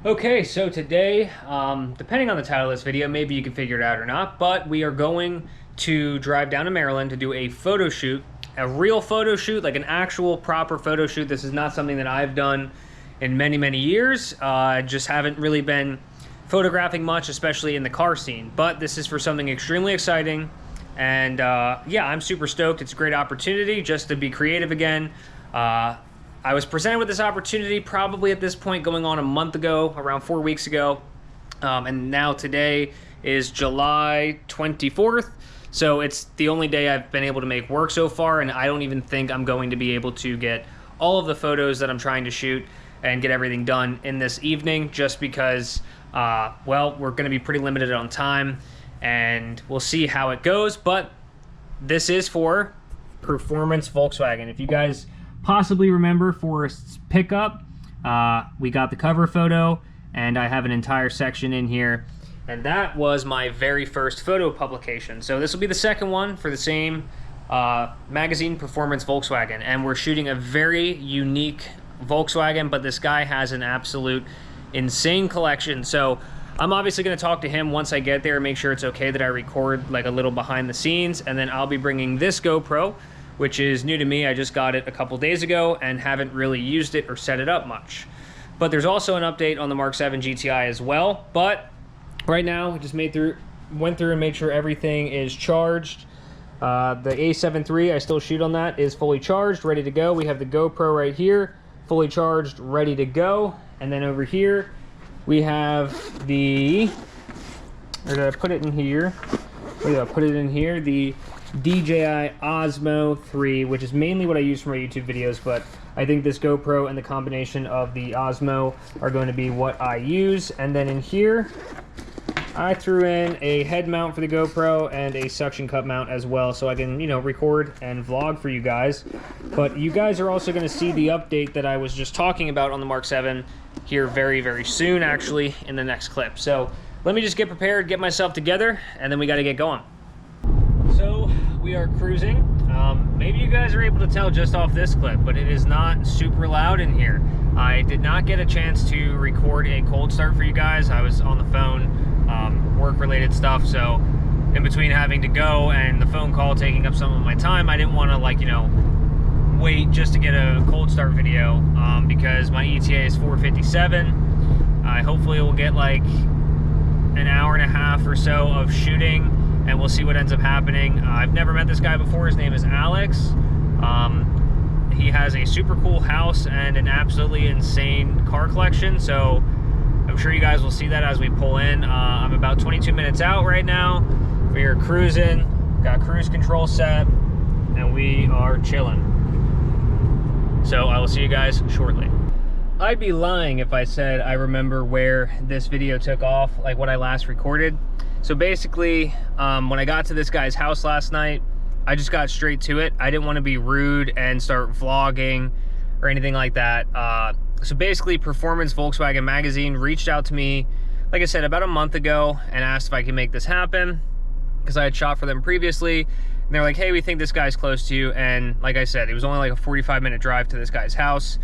Okay, so today, depending on the title of this video, maybe you can figure it out or not, but we are going to drive down to Maryland to do a photo shoot, a real photo shoot, like an actual proper photo shoot. This is not something that I've done in many, many years. I just haven't really been photographing much, especially in the car scene, but this is for something extremely exciting. And yeah, I'm super stoked. It's a great opportunity just to be creative again. I was presented with this opportunity probably at this point going on a month ago, around 4 weeks ago. And now today is July 24th. So it's the only day I've been able to make work so far. And I don't even think I'm going to be able to get all of the photos that I'm trying to shoot and get everything done in this evening, just because, well, we're going to be pretty limited on time and we'll see how it goes. But this is for Performance Volkswagen. If you guys possibly remember Forrest's pickup, we got the cover photo, and I have an entire section in here, and that was my very first photo publication. So this will be the second one for the same magazine, Performance Volkswagen, and we're shooting a very unique Volkswagen, but this guy has an absolute insane collection. So I'm obviously going to talk to him once I get there and make sure it's okay that I record like a little behind the scenes, and then I'll be bringing this GoPro, which is new to me. I just got it a couple days ago and haven't really used it or set it up much. But there's also an update on the MK7 GTI as well. But right now, we just went through and made sure everything is charged. The A7 III, I still shoot on that, is fully charged, ready to go. We have the GoPro right here, fully charged, ready to go. And then over here, we have the, or did I put it in here? Where did I put it in here? The DJI Osmo 3, which is mainly what I use for my YouTube videos, but I think this GoPro and the combination of the Osmo are going to be what I use. And then in here, I threw in a head mount for the GoPro and a suction cup mount as well, so I can, you know, record and vlog for you guys. But you guys are also going to see the update that I was just talking about on the MK7 here very, very soon, actually, in the next clip. So let me just get prepared, get myself together, and then we got to get going. So we are cruising. Maybe you guys are able to tell just off this clip, but it is not super loud in here. I did not get a chance to record a cold start for you guys. I was on the phone, work-related stuff, so in between having to go and the phone call taking up some of my time, I didn't want to, like, you know, wait just to get a cold start video, because my ETA is 4:57. Hopefully we'll get like an hour and a half or so of shooting, and we'll see what ends up happening. I've never met this guy before. His name is Alex. He has a super cool house and an absolutely insane car collection, so I'm sure you guys will see that as we pull in. I'm about 22 minutes out right now. We are cruising, got cruise control set, and we are chilling. So I will see you guys shortly. I'd be lying if I said I remember where this video took off, like what I last recorded. So basically, when I got to this guy's house last night, I just got straight to it. I didn't want to be rude and start vlogging or anything like that. So basically, Performance Volkswagen Magazine reached out to me, like I said, about a month ago and asked if I could make this happen, because I had shot for them previously. And they're like, hey, we think this guy's close to you. And like I said, it was only like a 45-minute drive to this guy's house.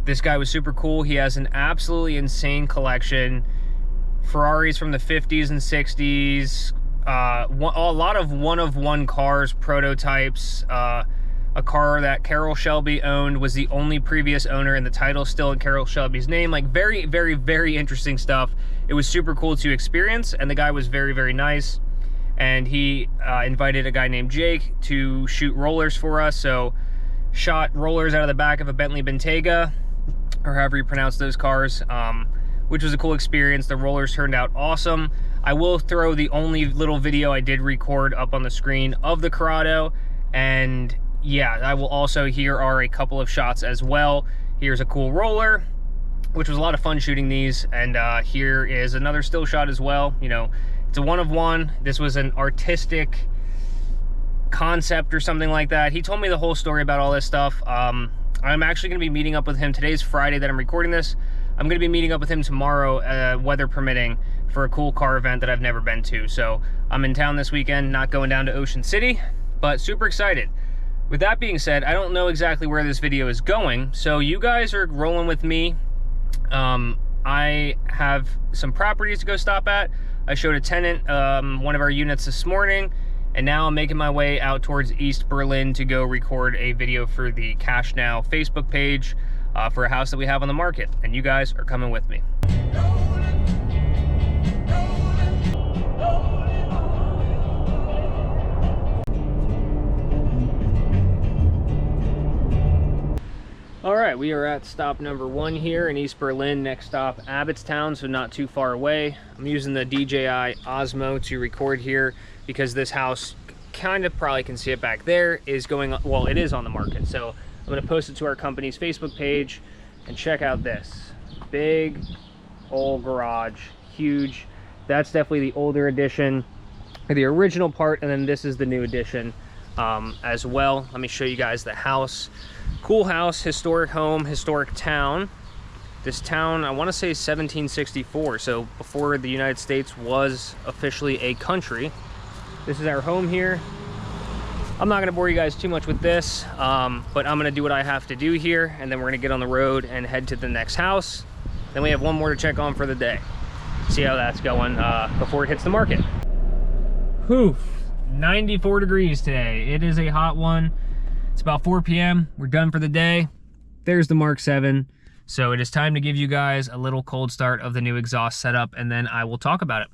This guy was super cool. He has an absolutely insane collection. Ferraris from the 50s and 60s, a lot of one-of-one cars, prototypes. A car that Carroll Shelby owned, was the only previous owner, and the title still in Carroll Shelby's name. Like, very, very, very interesting stuff. It was super cool to experience, and the guy was very, very nice. And he invited a guy named Jake to shoot rollers for us. So shot rollers out of the back of a Bentley Bentayga, or however you pronounce those cars, which was a cool experience. The rollers turned out awesome. I will throw the only little video I did record up on the screen of the Corrado, and yeah, I will also, here are a couple of shots as well. Here's a cool roller, which was a lot of fun shooting these, and here is another still shot as well. You know, it's a one-of-one. This was an artistic concept or something like that. He told me the whole story about all this stuff. I'm actually going to be meeting up with him. Today's Friday that I'm recording this. I'm going to be meeting up with him tomorrow, weather permitting, for a cool car event that I've never been to. So I'm in town this weekend, not going down to Ocean City, but super excited. With that being said, I don't know exactly where this video is going, so you guys are rolling with me. I have some properties to go stop at. I showed a tenant one of our units this morning, and now I'm making my way out towards East Berlin to go record a video for the Cash Now Facebook page for a house that we have on the market, and you guys are coming with me. All right, we are at stop number 1 here in East Berlin. Next stop, Abbottstown, so not too far away. I'm using the DJI Osmo to record here because this house, kind of probably can see it back there, is going, well, it is on the market. So I'm gonna post it to our company's Facebook page, and check out this. Big old garage, huge. That's definitely the older edition, or the original part, and then this is the new edition as well. Let me show you guys the house. Cool house, historic home, historic town. This town, I want to say 1764, so before the United States was officially a country. This is our home here. I'm not going to bore you guys too much with this, but I'm going to do what I have to do here, and then we're going to get on the road and head to the next house. Then we have one more to check on for the day. See how that's going before it hits the market. Whew, 94 degrees today. It is a hot one. It's about 4 p.m. We're done for the day. There's the Mark 7. So it is time to give you guys a little cold start of the new exhaust setup, and then I will talk about it.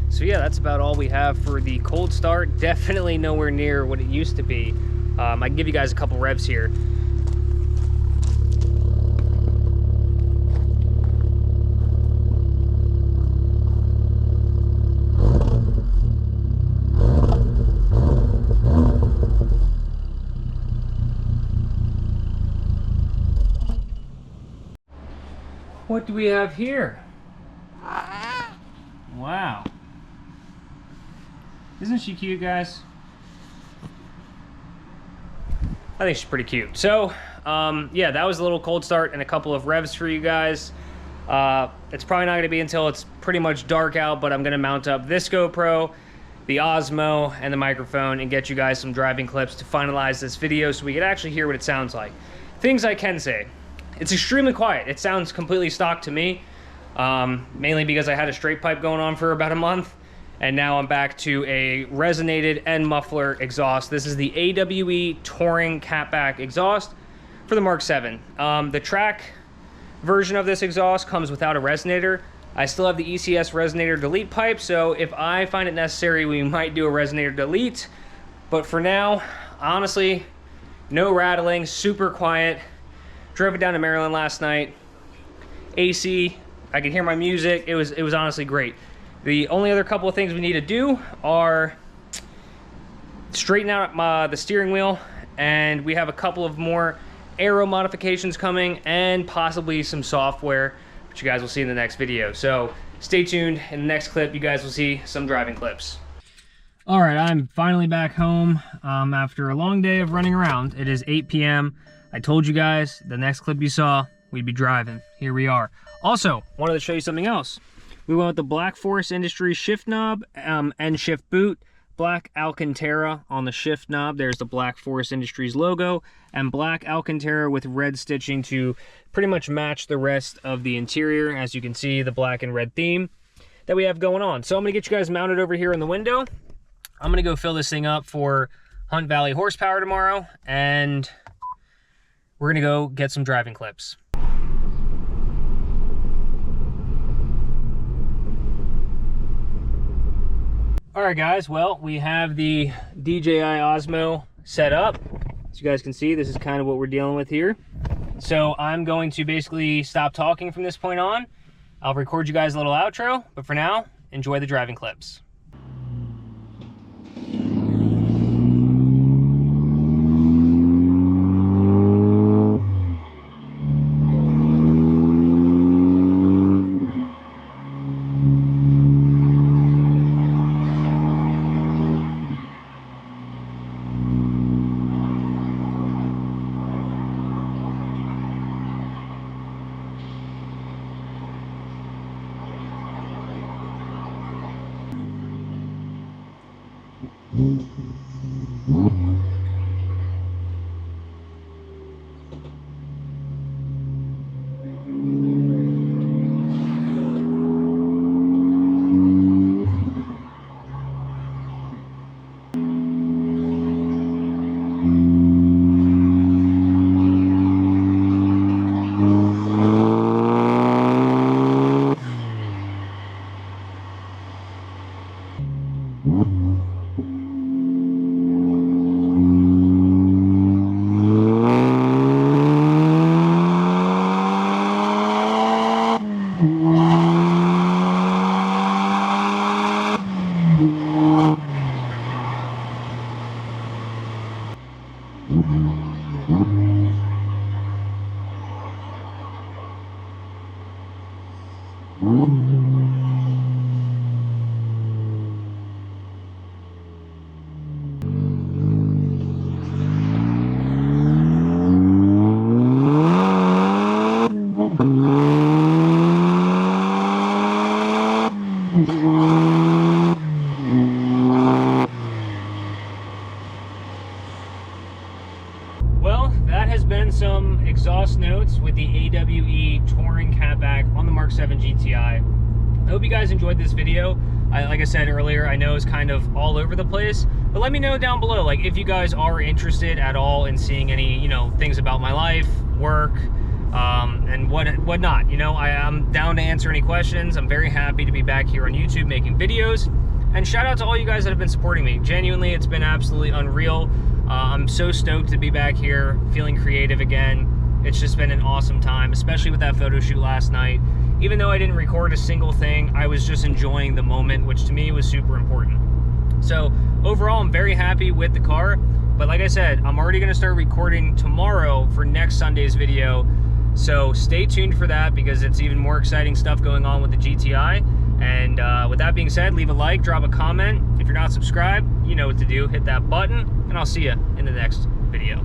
So yeah, that's about all we have for the cold start. Definitely nowhere near what it used to be. I can give you guys a couple revs here. What do we have here? Wow. Isn't she cute, guys? I think she's pretty cute. So, yeah, that was a little cold start and a couple of revs for you guys. It's probably not gonna be until it's pretty much dark out, but I'm gonna mount up this GoPro, the Osmo, and the microphone and get you guys some driving clips to finalize this video so we can actually hear what it sounds like. Things I can say. It's extremely quiet. It sounds completely stock to me, mainly because I had a straight pipe going on for about a month. And now I'm back to a resonated and muffler exhaust. This is the AWE Touring Catback exhaust for the Mark 7. The track version of this exhaust comes without a resonator. I still have the ECS resonator delete pipe, so if I find it necessary, we might do a resonator delete. But for now, honestly, no rattling, super quiet. Drove it down to Maryland last night. AC, I could hear my music. It was honestly great. The only other couple of things we need to do are straighten out the steering wheel, and we have a couple of more aero modifications coming and possibly some software, which you guys will see in the next video. So stay tuned. In the next clip, you guys will see some driving clips. All right, I'm finally back home after a long day of running around. It is 8 p.m. I told you guys the next clip you saw, we'd be driving. Here we are. Also, wanted to show you something else. We went with the Black Forest Industries shift knob and shift boot. Black Alcantara on the shift knob. There's the Black Forest Industries logo, and black Alcantara with red stitching to pretty much match the rest of the interior. As you can see, the black and red theme that we have going on. So I'm gonna get you guys mounted over here in the window. I'm gonna go fill this thing up for Hunt Valley horsepower tomorrow, and we're gonna go get some driving clips. All right, guys, well, we have the DJI Osmo set up. As you guys can see, this is kind of what we're dealing with here. So I'm going to basically stop talking from this point on. I'll record you guys a little outro, but for now, enjoy the driving clips. Well, that has been some exhaust notes with the AWE Touring Catback on the MK7 GTI. I hope you guys enjoyed this video. Like I said earlier, I know it's kind of all over the place, but let me know down below, like, if you guys are interested at all in seeing any, you know, things about my life, work, and whatnot. You know, I'm down to answer any questions. I'm very happy to be back here on YouTube making videos. And shout out to all you guys that have been supporting me. Genuinely, it's been absolutely unreal. I'm so stoked to be back here, feeling creative again. It's just been an awesome time, especially with that photo shoot last night. Even though I didn't record a single thing, I was just enjoying the moment, which to me was super important. So overall, I'm very happy with the car. But like I said, I'm already gonna start recording tomorrow for next Sunday's video. So stay tuned for that, because it's even more exciting stuff going on with the GTI. And with that being said, leave a like, drop a comment. If you're not subscribed, you know what to do. Hit that button, and I'll see you in the next video.